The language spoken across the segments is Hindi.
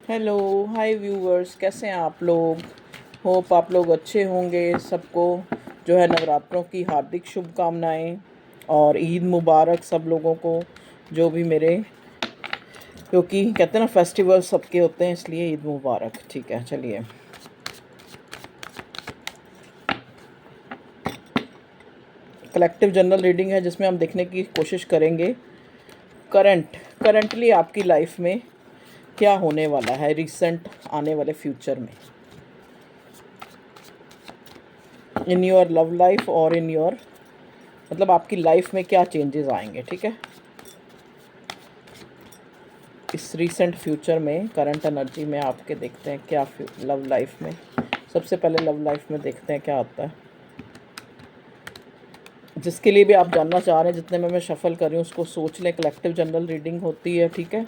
हेलो, हाय व्यूवर्स, कैसे हैं आप लोग। होप आप लोग अच्छे होंगे। सबको जो है नवरात्रों की हार्दिक शुभकामनाएं और ईद मुबारक सब लोगों को, जो भी मेरे, क्योंकि कहते हैं ना फेस्टिवल सबके होते हैं, इसलिए ईद मुबारक। ठीक है, चलिए। कलेक्टिव जनरल रीडिंग है जिसमें हम देखने की कोशिश करेंगे करंटली आपकी लाइफ में क्या होने वाला है, रिसेंट आने वाले फ्यूचर में, इन योर लव लाइफ और इन योर, मतलब आपकी लाइफ में क्या चेंजेस आएंगे। ठीक है, इस रीसेंट फ्यूचर में करंट एनर्जी में आपके देखते हैं क्या लव लाइफ में। सबसे पहले लव लाइफ में देखते हैं क्या आता है, जिसके लिए भी आप जानना चाह रहे हैं। जितने में मैं शफल कर रही हूँ उसको सोच लें। कलेक्टिव जनरल रीडिंग होती है, ठीक है,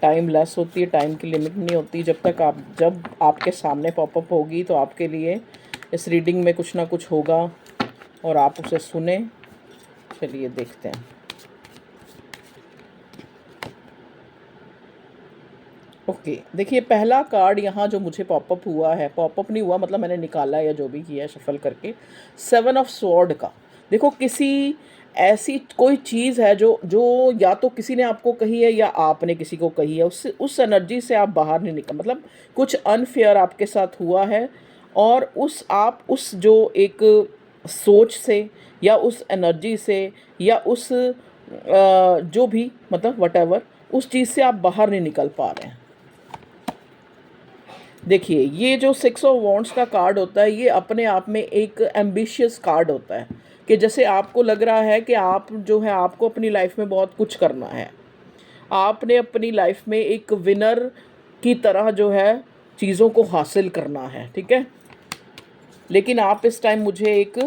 टाइम लेस होती है, टाइम की लिमिट नहीं होती। जब आपके सामने पॉपअप होगी तो आपके लिए इस रीडिंग में कुछ ना कुछ होगा और आप उसे सुने। चलिए देखते हैं। ओके, देखिए पहला कार्ड यहाँ जो मुझे पॉपअप हुआ है, पॉपअप नहीं हुआ मतलब मैंने निकाला है या जो भी किया है शफल करके, 7 ऑफ स्वॉर्ड का। देखो, किसी ऐसी कोई चीज़ है जो जो या तो किसी ने आपको कही है या आपने किसी को कही है, उस एनर्जी से आप बाहर नहीं निकल, मतलब कुछ अनफेयर आपके साथ हुआ है और उस जो एक सोच से या उस एनर्जी से या उस जो भी, मतलब वटेवर, उस चीज़ से आप बाहर नहीं निकल पा रहे हैं। देखिए, ये जो 6 ऑफ वॉन्ड्स का कार्ड होता है, ये अपने आप में एक एम्बिशियस कार्ड होता है कि जैसे आपको लग रहा है कि आप जो है, आपको अपनी लाइफ में बहुत कुछ करना है। आपने अपनी लाइफ में एक विनर की तरह जो है चीज़ों को हासिल करना है, ठीक है। लेकिन आप इस टाइम मुझे एक,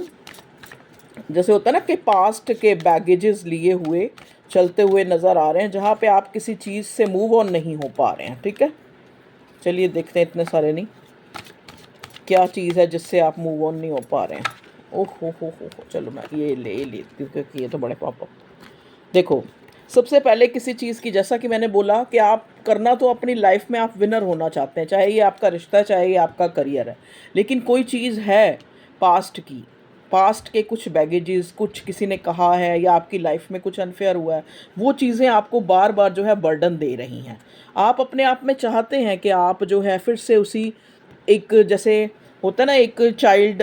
जैसे होता है ना कि पास्ट के बैगेजेस लिए हुए चलते हुए नज़र आ रहे हैं, जहाँ पे आप किसी चीज़ से मूव ऑन नहीं हो पा रहे हैं, ठीक है। चलिए देखते हैं, इतने सारे नहीं, क्या चीज़ है जिससे आप मूव ऑन नहीं हो पा रहे हैं। ओह हो, चलो मैं ये ले लेती हूँ क्योंकि ये तो बड़े पापा। देखो, सबसे पहले किसी चीज़ की, जैसा कि मैंने बोला कि आप करना तो अपनी लाइफ में आप विनर होना चाहते हैं, चाहे ये आपका रिश्ता है, चाहे ये आपका करियर है। लेकिन कोई चीज़ है पास्ट की, पास्ट के कुछ बैगेजेस, कुछ किसी ने कहा है या आपकी लाइफ में कुछ अनफेयर हुआ है, वो चीज़ें आपको बार बार जो है बर्डन दे रही हैं। आप अपने आप में चाहते हैं कि आप जो है फिर से उसी, एक जैसे होता है ना एक चाइल्ड,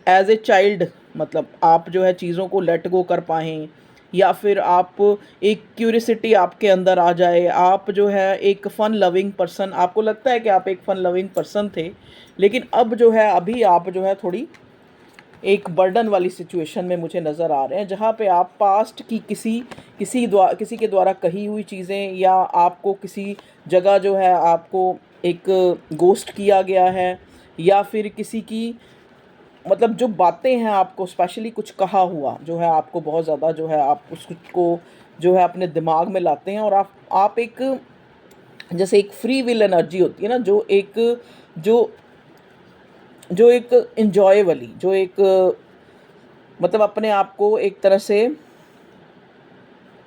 एज ए चाइल्ड, मतलब आप जो है चीज़ों को लेट गो कर पाएँ, या फिर आप, एक क्यूरियसिटी आपके अंदर आ जाए, आप जो है एक फ़न लविंग पर्सन, आपको लगता है कि आप एक फ़न लविंग पर्सन थे, लेकिन अब जो है, अभी आप जो है थोड़ी एक बर्डन वाली सिचुएशन में मुझे नज़र आ रहे हैं, जहाँ पे आप पास्ट की किसी के द्वारा कही हुई चीज़ें, या आपको किसी जगह जो है आपको एक गोस्ट किया गया है, या फिर किसी की, मतलब जो बातें हैं आपको स्पेशली कुछ कहा हुआ जो है, आपको बहुत ज़्यादा जो है आप उसको जो है अपने दिमाग में लाते हैं, और आप एक, जैसे एक फ्री विल एनर्जी होती है ना, जो जो एक इंजॉय वाली, जो एक, मतलब अपने आप को एक तरह से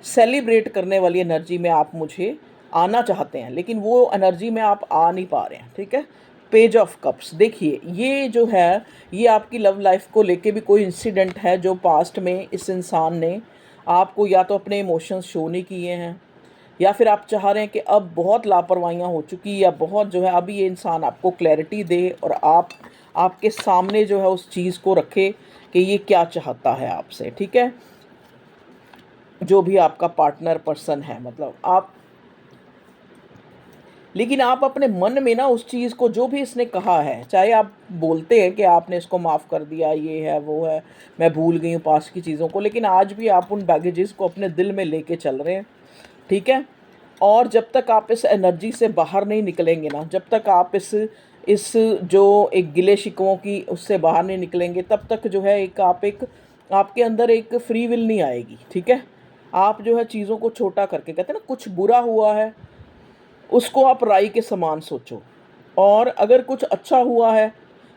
सेलिब्रेट करने वाली एनर्जी में आप मुझे आना चाहते हैं, लेकिन वो एनर्जी में आप आ नहीं पा रहे हैं, ठीक है। पेज ऑफ कप्स, देखिए ये जो है, ये आपकी लव लाइफ को लेके भी कोई इंसिडेंट है जो पास्ट में इस इंसान ने आपको या तो अपने इमोशंस शो नहीं किए हैं, या फिर आप चाह रहे हैं कि अब बहुत लापरवाहियाँ हो चुकी, या बहुत जो है अभी ये इंसान आपको क्लैरिटी दे और आपके सामने जो है उस चीज़ को रखे कि ये क्या चाहता है आपसे, ठीक है। जो भी आपका पार्टनर पर्सन है, मतलब आप, लेकिन आप अपने मन में ना उस चीज़ को, जो भी इसने कहा है, चाहे आप बोलते हैं कि आपने इसको माफ़ कर दिया, ये है वो है, मैं भूल गई हूँ पास्ट की चीज़ों को, लेकिन आज भी आप उन बैगेजेस को अपने दिल में लेके चल रहे हैं, ठीक है। और जब तक आप इस एनर्जी से बाहर नहीं निकलेंगे ना, जब तक आप इस जो एक गिले शिकवों की उससे बाहर नहीं निकलेंगे, तब तक जो है एक आपके अंदर एक फ्री विल नहीं आएगी, ठीक है। आप जो है चीज़ों को छोटा करके, कहते हैं ना, कुछ बुरा हुआ है उसको आप राई के समान सोचो, और अगर कुछ अच्छा हुआ है,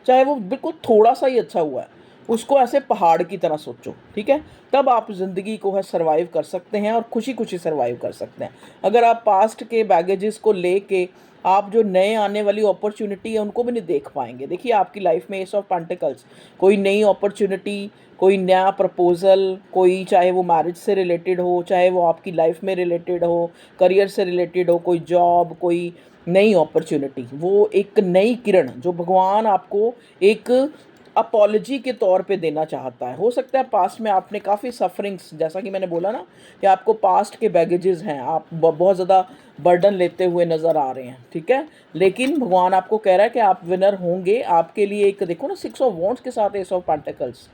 चाहे वो बिल्कुल थोड़ा सा ही अच्छा हुआ है, उसको ऐसे पहाड़ की तरह सोचो, ठीक है। तब आप ज़िंदगी को है सर्वाइव कर सकते हैं और खुशी खुशी सर्वाइव कर सकते हैं। अगर आप पास्ट के बैगेजेस को लेके आप जो नए आने वाली अपॉर्चुनिटी है उनको भी नहीं देख पाएंगे। देखिए आपकी लाइफ में एस ऑफ पेंटिकल्स, कोई नई अपॉर्चुनिटी, कोई नया प्रपोजल, कोई चाहे वो मैरिज से रिलेटेड हो, चाहे वो आपकी लाइफ में रिलेटेड हो, करियर से रिलेटेड हो, कोई जॉब, कोई नई अपॉर्चुनिटी, वो एक नई किरण जो भगवान आपको एक अपॉलजी के तौर पे देना चाहता है। हो सकता है पास्ट में आपने काफ़ी सफरिंग्स, जैसा कि मैंने बोला ना कि आपको पास्ट के बैगेजेस हैं, आप बहुत ज़्यादा बर्डन लेते हुए नज़र आ रहे हैं, ठीक है। लेकिन भगवान आपको कह रहा है कि आप विनर होंगे। आपके लिए एक देखो ना 6 ऑफ वॉन्ड्स के साथ एस ऑफ पेंटिकल्स,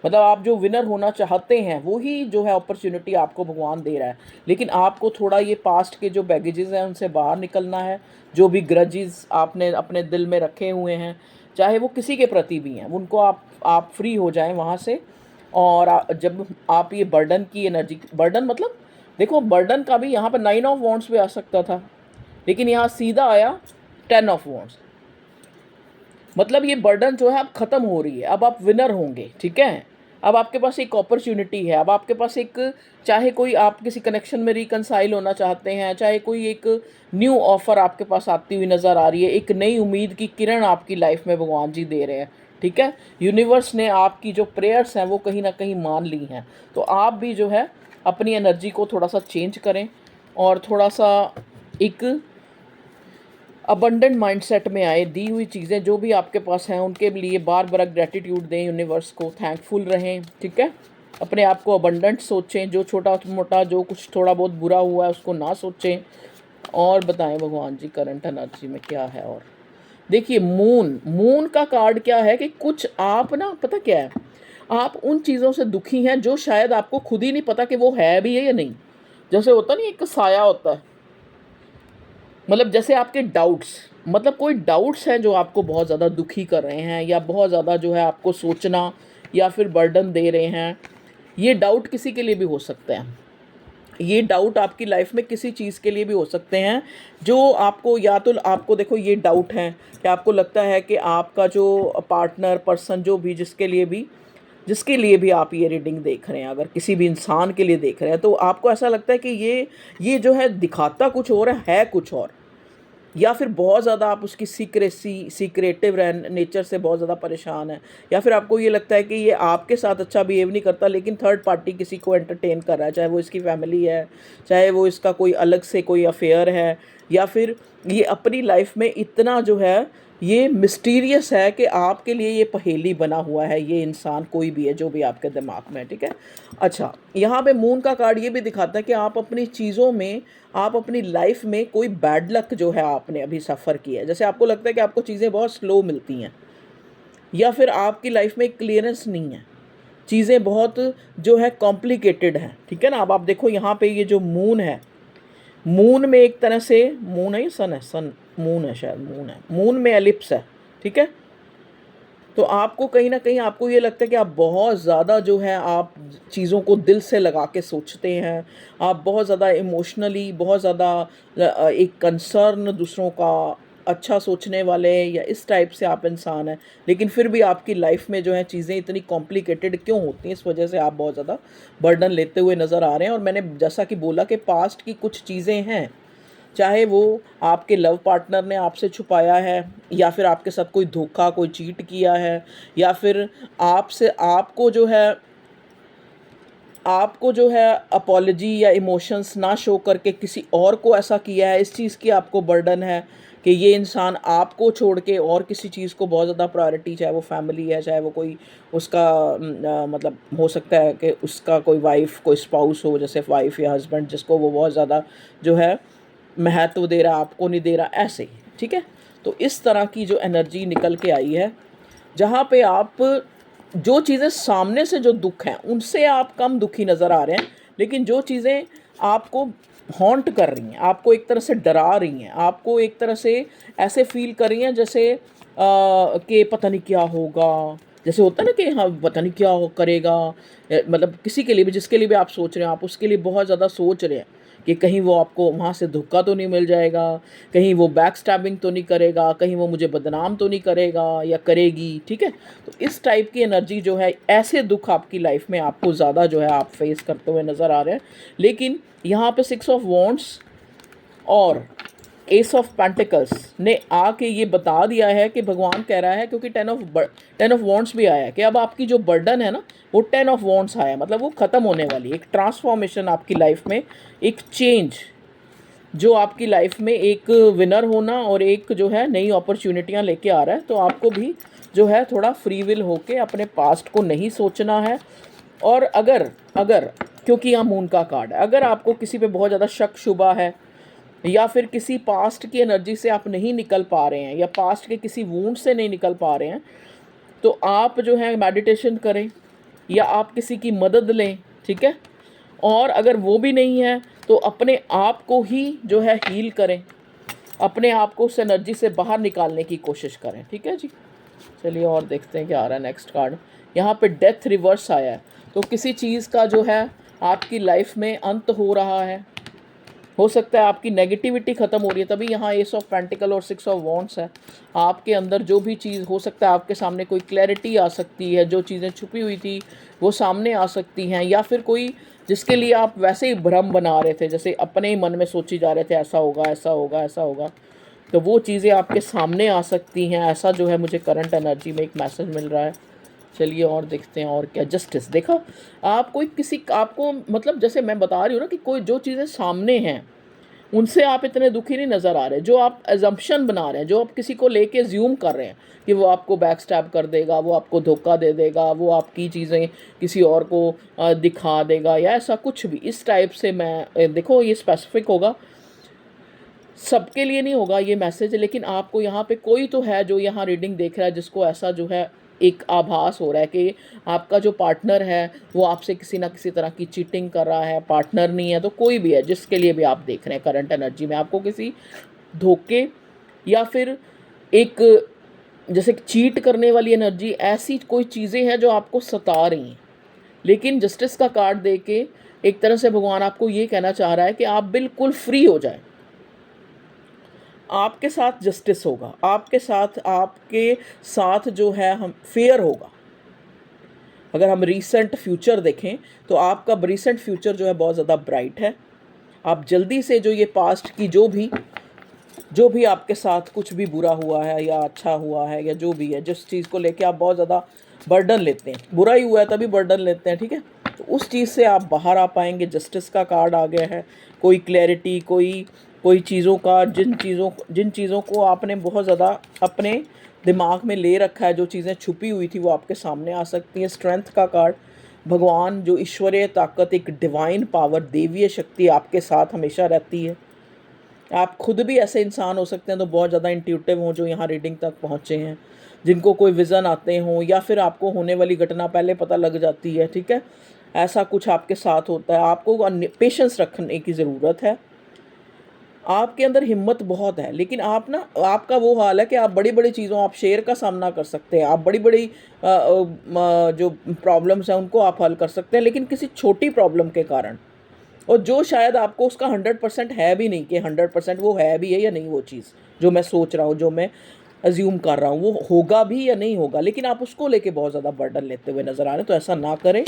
मतलब आप जो विनर होना चाहते हैं वो ही जो है अपॉर्चुनिटी आपको भगवान दे रहा है। लेकिन आपको थोड़ा ये पास्ट के जो बैगेजेस हैं उनसे बाहर निकलना है। जो भी ग्रजेस आपने अपने दिल में रखे हुए हैं, चाहे वो किसी के प्रति भी हैं, उनको आप फ्री हो जाएं वहाँ से। और जब आप ये बर्डन की एनर्जी, बर्डन मतलब देखो बर्डन का भी यहाँ पर 9 ऑफ वॉन्ड्स पे आ सकता था, लेकिन यहाँ सीधा आया 10 ऑफ वॉन्ड्स। मतलब ये बर्डन जो है अब ख़त्म हो रही है, अब आप विनर होंगे, ठीक है। अब आपके पास एक अपॉर्चुनिटी है, अब आपके पास एक, चाहे कोई आप किसी कनेक्शन में रिकनसाइल होना चाहते हैं, चाहे कोई एक न्यू ऑफ़र आपके पास आती हुई नज़र आ रही है, एक नई उम्मीद की किरण आपकी लाइफ में भगवान जी दे रहे हैं, ठीक है। यूनिवर्स ने आपकी जो प्रेयर्स हैं वो कहीं ना कहीं मान ली हैं। तो आप भी जो है अपनी एनर्जी को थोड़ा सा चेंज करें और थोड़ा सा एक अबंडेंट माइंडसेट में आए। दी हुई चीज़ें जो भी आपके पास हैं उनके लिए बार बार ग्रेटिट्यूड दें, यूनिवर्स को थैंकफुल रहें, ठीक है। अपने आप को अबंडेंट सोचें, जो छोटा मोटा जो कुछ थोड़ा बहुत बुरा हुआ है उसको ना सोचें। और बताएं भगवान जी करंट एनर्जी में क्या है। और देखिए मून का कार्ड क्या है कि कुछ आप ना, पता क्या है, आप उन चीज़ों से दुखी हैं जो शायद आपको खुद ही नहीं पता कि वो है भी है या नहीं। जैसे होता नहीं, एक साया होता है, मतलब जैसे आपके डाउट्स, मतलब कोई डाउट्स हैं जो आपको बहुत ज़्यादा दुखी कर रहे हैं या बहुत ज़्यादा जो है आपको सोचना या फिर बर्डन दे रहे हैं। ये डाउट किसी के लिए भी हो सकते हैं, ये डाउट आपकी लाइफ में किसी चीज़ के लिए भी हो सकते हैं जो आपको, या तो आपको देखो ये डाउट है कि आपको लगता है कि आपका जो पार्टनर, पर्सन, जो भी जिसके लिए भी आप ये रीडिंग देख रहे हैं, अगर किसी भी इंसान के लिए देख रहे हैं, तो आपको ऐसा लगता है कि ये जो है दिखाता कुछ और है कुछ और, या फिर बहुत ज़्यादा आप उसकी सीक्रेटिव नेचर से बहुत ज़्यादा परेशान हैं, या फिर आपको ये लगता है कि ये आपके साथ अच्छा बिहेव नहीं करता लेकिन थर्ड पार्टी किसी को एंटरटेन कर रहा है, चाहे वो इसकी फैमिली है, चाहे वो इसका कोई अलग से कोई अफेयर है, या फिर ये अपनी लाइफ में इतना जो है ये मिस्टीरियस है कि आपके लिए ये पहेली बना हुआ है, ये इंसान कोई भी है जो भी आपके दिमाग में है, ठीक है। अच्छा, यहाँ पे मून का कार्ड ये भी दिखाता है कि आप अपनी चीज़ों में, आप अपनी लाइफ में कोई बैड लक जो है आपने अभी सफ़र किया है, जैसे आपको लगता है कि आपको चीज़ें बहुत स्लो मिलती हैं, या फिर आपकी लाइफ में क्लियरेंस नहीं है, चीज़ें बहुत जो है कॉम्प्लिकेटेड हैं, ठीक है ना। अब आप देखो यहाँ पे ये जो मून है, मून में एक तरह से, मून है, सन है, सन मून है, शायद मून है, मून में एलिप्स है, ठीक है। तो आपको कहीं ना कहीं आपको ये लगता है कि आप बहुत ज़्यादा जो है आप चीज़ों को दिल से लगा के सोचते हैं, आप बहुत ज़्यादा इमोशनली, बहुत ज़्यादा एक कंसर्न, दूसरों का अच्छा सोचने वाले या इस टाइप से आप इंसान हैं। लेकिन फिर भी आपकी लाइफ में जो है चीज़ें इतनी कॉम्प्लिकेटेड क्यों होती हैं, इस वजह से आप बहुत ज़्यादा बर्डन लेते हुए नज़र आ रहे हैं। और मैंने जैसा कि बोला कि पास्ट की कुछ चीज़ें हैं, चाहे वो आपके लव पार्टनर ने आपसे छुपाया है, या फिर आपके साथ कोई धोखा, कोई चीट किया है, या फिर आपको जो है अपॉलजी या इमोशंस ना शो करके किसी और को ऐसा किया है, इस चीज़ की आपको बर्डन है कि ये इंसान आपको छोड़ के और किसी चीज़ को बहुत ज़्यादा प्रायोरिटी, चाहे वो फैमिली है, चाहे वो कोई उसका मतलब हो सकता है कि उसका कोई वाइफ, कोई स्पाउस हो, जैसे वाइफ या हस्बैंड, जिसको वो बहुत ज़्यादा जो है महत्व दे रहा, आपको नहीं दे रहा, ऐसे ही, ठीक है। तो इस तरह की जो एनर्जी निकल के आई है, जहाँ पे आप जो चीज़ें सामने से जो दुख हैं उनसे आप कम दुखी नज़र आ रहे हैं, लेकिन जो चीज़ें आपको हॉन्ट कर रही हैं, आपको एक तरह से डरा रही हैं, आपको एक तरह से ऐसे फील कर रही हैं जैसे कि पता नहीं क्या होगा, जैसे होता है ना कि हाँ पता नहीं क्या करेगा, मतलब किसी के लिए भी, जिसके लिए भी आप सोच रहे हैं, आप उसके लिए बहुत ज़्यादा सोच रहे हैं कि कहीं वो आपको वहाँ से धोखा तो नहीं मिल जाएगा, कहीं वो बैक स्टैबिंग तो नहीं करेगा, कहीं वो मुझे बदनाम तो नहीं करेगा या करेगी, ठीक है। तो इस टाइप की एनर्जी जो है, ऐसे दुख आपकी लाइफ में आपको ज़्यादा जो है आप फेस करते हुए नज़र आ रहे हैं। लेकिन यहाँ पे 6 ऑफ वॉन्ड्स और एस ऑफ पेंटिकल्स ने आके ये बता दिया है कि भगवान कह रहा है, क्योंकि 10 ऑफ वॉन्ड्स भी आया है, कि अब आपकी जो बर्डन है ना वो 10 ऑफ वॉन्ड्स आया, मतलब वो ख़त्म होने वाली, एक ट्रांसफॉर्मेशन आपकी लाइफ में, एक चेंज जो आपकी लाइफ में एक विनर होना और एक जो है नई अपॉर्चुनिटियाँ लेके आ रहा है। तो आपको भी जो है थोड़ा फ्री विल होके अपने पास्ट को नहीं सोचना है। और अगर अगर क्योंकि यहाँ मून का कार्ड है, अगर आपको किसी पे बहुत ज़्यादा शक शुबा है या फिर किसी पास्ट की एनर्जी से आप नहीं निकल पा रहे हैं या पास्ट के किसी वूंड से नहीं निकल पा रहे हैं, तो आप जो है मेडिटेशन करें या आप किसी की मदद लें, ठीक है। और अगर वो भी नहीं है तो अपने आप को ही जो है हील करें, अपने आप को उस एनर्जी से बाहर निकालने की कोशिश करें, ठीक है जी। चलिए और देखते हैं क्या आ रहा है नेक्स्ट कार्ड। यहाँ पे डेथ रिवर्स आया है, तो किसी चीज़ का जो है आपकी लाइफ में अंत हो रहा है, हो सकता है आपकी नेगेटिविटी ख़त्म हो रही है, तभी यहाँ एस ऑफ पेंटिकल और 6 ऑफ वॉन्ड्स है। आपके अंदर जो भी चीज़ हो सकता है, आपके सामने कोई क्लैरिटी आ सकती है, जो चीज़ें छुपी हुई थी वो सामने आ सकती हैं, या फिर कोई जिसके लिए आप वैसे ही भ्रम बना रहे थे, जैसे अपने ही मन में सोची जा रहे थे ऐसा होगा ऐसा होगा ऐसा होगा, तो वो चीज़ें आपके सामने आ सकती हैं। ऐसा जो है मुझे करंट एनर्जी में एक मैसेज मिल रहा है। चलिए और देखते हैं और क्या। जस्टिस, देखा आप कोई किसी आपको, मतलब जैसे मैं बता रही हूँ ना कि कोई जो चीज़ें सामने हैं उनसे आप इतने दुखी नहीं नज़र आ रहे, जो आप एजम्पशन बना रहे हैं, जो आप किसी को लेके ज्यूम कर रहे हैं कि वो आपको बैक स्टैब कर देगा, वो आपको धोखा दे देगा, वो आपकी चीज़ें किसी और को दिखा देगा या ऐसा कुछ भी इस टाइप से। मैं देखो ये स्पेसिफिक होगा, सबके लिए नहीं होगा ये मैसेज, लेकिन आपको यहाँ पे कोई तो है जो यहाँ रीडिंग देख रहा है जिसको ऐसा जो है एक आभास हो रहा है कि आपका जो पार्टनर है वो आपसे किसी ना किसी तरह की चीटिंग कर रहा है। पार्टनर नहीं है तो कोई भी है जिसके लिए भी आप देख रहे हैं करंट एनर्जी में, आपको किसी धोखे या फिर एक जैसे चीट करने वाली एनर्जी, ऐसी कोई चीज़ें हैं जो आपको सता रही हैं। लेकिन जस्टिस का कार्ड दे के एक तरह से भगवान आपको ये कहना चाह रहा है कि आप बिल्कुल फ्री हो जाए, आपके साथ जस्टिस होगा, आपके साथ जो है हम फेयर होगा। अगर हम रीसेंट फ्यूचर देखें तो आपका रीसेंट फ्यूचर जो है बहुत ज़्यादा ब्राइट है। आप जल्दी से जो ये पास्ट की जो भी आपके साथ कुछ भी बुरा हुआ है या अच्छा हुआ है या जो भी है, जिस चीज़ को लेके आप बहुत ज़्यादा बर्डन लेते हैं, बुरा ही हुआ है तभी बर्डन लेते हैं, ठीक है, तो उस चीज़ से आप बाहर आ पाएंगे। जस्टिस का कार्ड आ गया है, कोई क्लैरिटी, कोई चीज़ों का, जिन चीज़ों को आपने बहुत ज़्यादा अपने दिमाग में ले रखा है, जो चीज़ें छुपी हुई थी वो आपके सामने आ सकती हैं। स्ट्रेंथ का कार्ड, भगवान जो ईश्वरीय ताकत, एक डिवाइन पावर, देवीय शक्ति आपके साथ हमेशा रहती है। आप खुद भी ऐसे इंसान हो सकते हैं तो बहुत ज़्यादा इंट्यूटिव हों जो यहाँ रीडिंग तक पहुँचे हैं, जिनको कोई विज़न आते हों या फिर आपको होने वाली घटना पहले पता लग जाती है, ठीक है, ऐसा कुछ आपके साथ होता है। आपको पेशेंस रखने की ज़रूरत है, आपके अंदर हिम्मत बहुत है, लेकिन आप ना, आपका वो हाल है कि आप बड़ी बड़ी चीज़ों, आप शेर का सामना कर सकते हैं, आप बड़ी बड़ी जो प्रॉब्लम्स हैं उनको आप हल कर सकते हैं, लेकिन किसी छोटी प्रॉब्लम के कारण, और जो शायद आपको उसका 100% है भी नहीं कि 100% वो है भी है या नहीं, वो चीज़ जो मैं सोच रहा हूँ, जो मैं अज्यूम कर रहा हूँ वो होगा भी या नहीं होगा, लेकिन आप उसको लेके बहुत ज़्यादा बर्डन लेते हुए नज़र आ रहे हैं। तो ऐसा ना करें,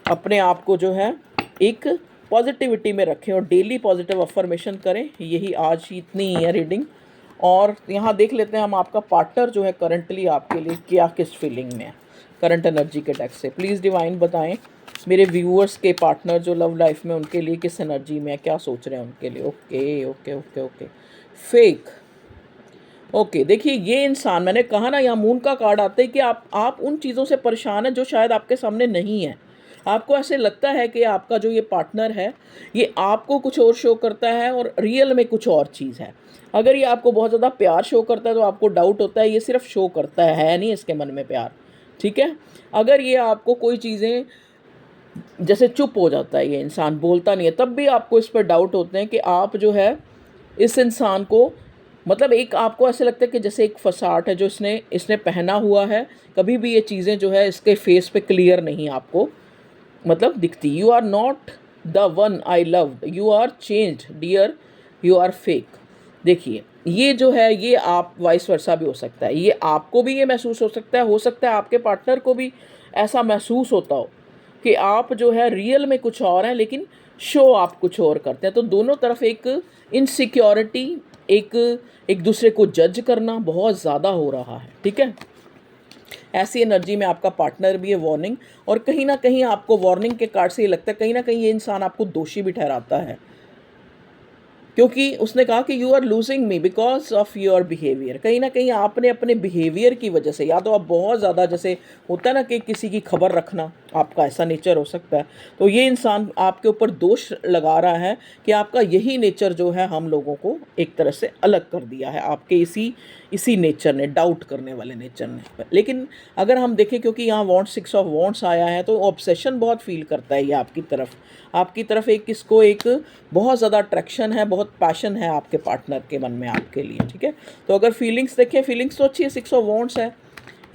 अपने आप को जो है एक पॉजिटिविटी में रखें और डेली पॉजिटिव अफर्मेशन करें। यही आज ही इतनी ही है रीडिंग। और यहाँ देख लेते हैं हम आपका पार्टनर जो है करंटली आपके लिए क्या किस फीलिंग में है करंट एनर्जी के डेक से। प्लीज़ डिवाइन बताएं मेरे व्यूअर्स के पार्टनर जो लव लाइफ में, उनके लिए किस एनर्जी में है, क्या सोच रहे हैं उनके लिए। Okay okay okay okay fake. Okay देखिए, ये इंसान, मैंने कहा ना यहाँ मून का कार्ड आता है कि आप उन चीज़ों से परेशान हैं जो शायद आपके सामने नहीं है। आपको ऐसे लगता है कि आपका जो ये पार्टनर है ये आपको कुछ और शो करता है और रियल में कुछ और चीज़ है। अगर ये आपको बहुत ज़्यादा प्यार शो करता है तो आपको डाउट होता है ये सिर्फ शो करता है नहीं इसके मन में प्यार, ठीक है। अगर ये आपको कोई चीज़ें, जैसे चुप हो जाता है ये इंसान, बोलता नहीं है, तब भी आपको इस पर डाउट होते हैं कि आप जो है इस इंसान को, मतलब एक आपको ऐसे लगता है कि जैसे एक फसाट है जो इसने पहना हुआ है, कभी भी ये चीज़ें जो है इसके फेस पे क्लियर नहीं आपको मतलब दिखती। You are not the one I love, you are changed dear, you are fake. देखिए ये जो है ये आप वाइस वर्सा भी हो सकता है, ये आपको भी ये महसूस हो सकता है आपके पार्टनर को भी ऐसा महसूस होता हो कि आप जो है रियल में कुछ और हैं लेकिन शो आप कुछ और करते हैं। तो दोनों तरफ एक इनसिक्योरिटी, एक एक दूसरे को जज करना बहुत ज़्यादा हो रहा है, ठीक है। ऐसी एनर्जी में आपका पार्टनर भी है, वार्निंग। और कहीं ना कहीं आपको वार्निंग के कार्ड से ये लगता है कहीं ना कहीं ये इंसान आपको दोषी भी ठहराता है, क्योंकि उसने कहा कि you are losing me because of your behaviour. कहीं ना कहीं आपने अपने बिहेवियर की वजह से, या तो आप बहुत ज़्यादा, जैसे होता है ना कि किसी की खबर रखना, आपका ऐसा नेचर हो सकता है, तो ये इंसान आपके ऊपर दोष लगा रहा है कि आपका यही नेचर जो है हम लोगों को एक तरह से अलग कर दिया है, आपके इसी नेचर ने, डाउट करने वाले नेचर ने। लेकिन अगर हम देखें, क्योंकि यहाँ वॉन्ट 6 ऑफ वॉन्ट्स आया है, तो ऑब्सेशन बहुत फील करता है ये आपकी तरफ एक किसको, एक बहुत ज़्यादा अट्रैक्शन है, बहुत पैशन है आपके पार्टनर के मन में आपके लिए, ठीक है। तो अगर फीलिंग्स देखें, फीलिंग्स तो अच्छी है, 6 ऑफ वॉन्ट्स है।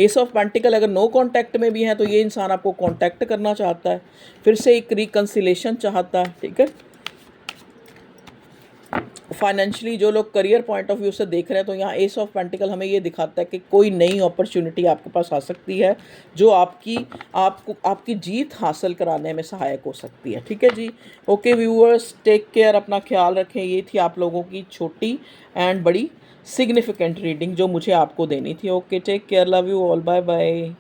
एस ऑफ पेंटिकल अगर नो कांटेक्ट में भी है तो ये इंसान आपको कांटेक्ट करना चाहता है, फिर से एक रिकन्सिलेशन चाहता है, ठीक है। फाइनेंशियली जो लोग करियर पॉइंट ऑफ व्यू से देख रहे हैं, तो यहाँ एस ऑफ पेंटिकल हमें ये दिखाता है कि कोई नई अपॉर्चुनिटी आपके पास आ सकती है जो आपकी जीत हासिल कराने में सहायक हो सकती है, ठीक है जी। ओके व्यूअर्स, टेक केयर, अपना ख्याल रखें। ये थी आप लोगों की छोटी एंड बड़ी सिग्निफिकेंट रीडिंग जो मुझे आपको देनी थी। Okay, take care, love you all, bye bye.